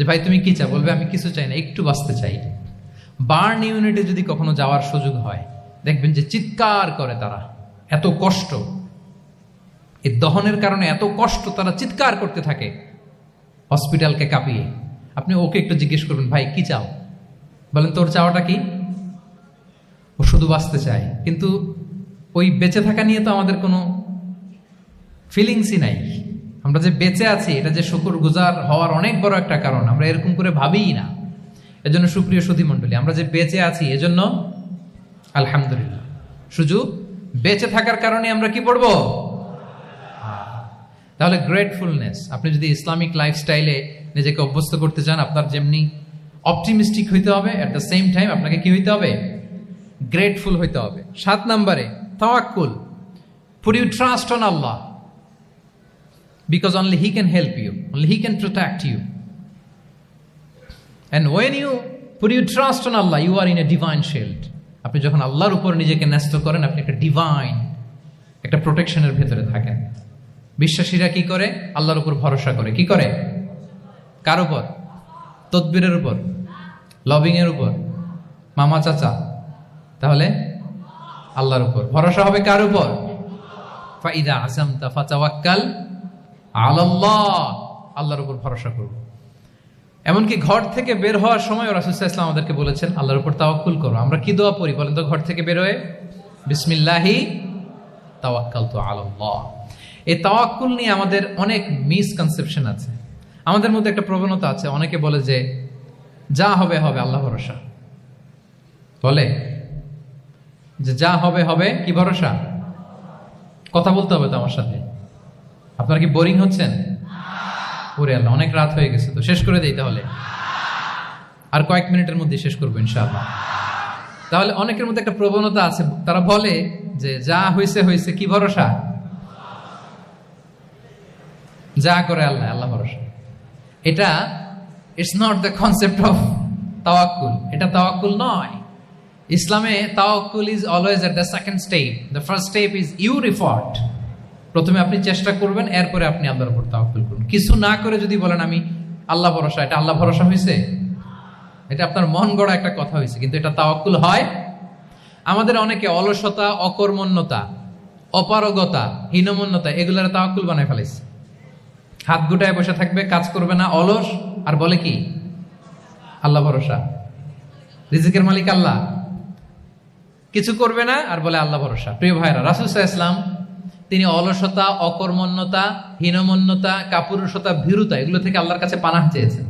যে ভাই তুমি কি চাও, বলবে আমি কিছু চাই না, একটু বাঁচতে চাই। বার্ন ইউনিটে যদি কখনো যাওয়ার সুযোগ হয়, দেখবেন যে চিৎকার করে তারা, এত কষ্ট, এই দহনের কারণে এত কষ্ট, তারা চিৎকার করতে থাকে হসপিটালকে কাঁপিয়ে। আপনি ওকে একটু জিজ্ঞেস করবেন, ভাই কি চাও, বলেন তোর চাওয়াটা কি? ও শুধু বাঁচতে চায়, কিন্তু ওই বেঁচে থাকা নিয়ে তো আমাদের কোনো ফিলিংসই নাই। আমরা যে বেঁচে আছি এটা যে শুকরগুজার হওয়ার অনেক বড় একটা কারণ, আমরা এরকম করে ভাবিই না। এজন্য সুপ্রিয় সুধী মণ্ডলী, আমরা যে বেঁচে আছি এজন্য আলহামদুলিল্লাহ। শুধু বেঁচে থাকার কারণে আমরা কি পড়বো? তাহলে গ্রেটফুলনেস, আপনি যদি ইসলামিক লাইফস্টাইলে নিজেকে অভ্যস্ত করতে চান, আপনার যেমনি অপটিমিস্টিক হইতে হবে, এট দ্য সেম টাইম আপনাকে কি হইতে হবে? গ্রেটফুল হইতে হবে। 7 নম্বরে তাওয়াক্কুল। Put your trust on Allah, because only He can help you, only He can protect you. And when you put your trust on Allah, you are in a divine shield. আপনি যখন আল্লাহর উপর নিজেকে ন্যস্ত করেন, আপনি একটা ডিভাইন, একটা প্রোটেকশনের ভেতরে থাকেন। বিশ্বাসীরা কি করে? আল্লাহর উপর ভরসা করে। কি করে? কার উপর? তদবিরের উপর, লবিং এর উপর, মামা চাচা? তাহলে আল্লাহর উপর ভরসা হবে। কার উপর? ফাইদা আযামতা ফাতাওয়াক্কাল আলাল্লাহ, আল্লাহর উপর ভরসা করব। এমনকি ঘর থেকে বের হওয়ার সময় রাসূল সাল্লাল্লাহু আলাইহি ওয়াসাল্লাম আমাদেরকে বলেছেন আল্লাহর উপর তাওয়াক্কুল করো। আমরা কি দোয়া পড়ি বলেন তো ঘর থেকে বের হয়ে? বিসমিল্লাহি তাওয়াক্কালতু আলাল্লাহ। এই তাওয়াক্কুল নিয়ে আমাদের অনেক মিসকনসেপশন আছে। আমাদের মধ্যে একটা প্রবণতা আছে, অনেকে বলে যে যা হবে হবে, আল্লাহ ভরসা। বলে যে যা হবে হবে, কি ভরসা? কথা বলতে হবে তো আমার সাথে। আপনারা কি বোরিং হচ্ছেন? ওরে আল্লাহ, অনেক রাত হয়ে গেছে, তো শেষ করে দেই তাহলে। আর কয়েক মিনিটের মধ্যে শেষ করবো ইনশাআল্লাহ। তাহলে অনেকের মধ্যে একটা প্রবণতা আছে, তারা বলে যে যা হয়েছে হয়েছে, কি ভরসা? যা করে আল্লাহ, আল্লাহ ভরসা। এটা it's not the concept of তাওয়াক্কুল। এটা তাওয়াক্কুল নয়। ইসলামে তাওয়াক্কুল is always at the second step. The first step is your effort. প্রথমে আপনি চেষ্টা করবেন, এরপরে আপনি আল্লাহর উপর তাওয়াক্কুল করুন। কিছু না করে যদি বলেন আমি আল্লাহ ভরসা, এটা আল্লাহ ভরসা হয়েছে? এটা আপনার মন গড়া একটা কথা হয়েছে, কিন্তু এটা তাওয়াক্কুল হয়? আমাদের অনেকে অলসতা, অকর্মণ্যতা, অপারগতা, হীনমন্যতা এগুলোর তাওয়াক্কুল বানায় ফেলেছে। হাত গুটায় বসে থাকবে, কাজ করবে না, অলস, আর বলে কি আল্লাহ ভরসা। রিজিকের মালিক আল্লাহ, কিছু করবে না আর বলে আল্লাহ ভরসা। প্রিয় ভাইরা, রাসূল সাল্লাল্লাহু আলাইহি ওয়াসাল্লাম তিনি অলসতা, অকর্মণ্যতা, হীনমন্যতা, কাপুরুষতা, ভীরুতা এগুলো থেকে আল্লাহর কাছে পানাহ চেয়েছেন।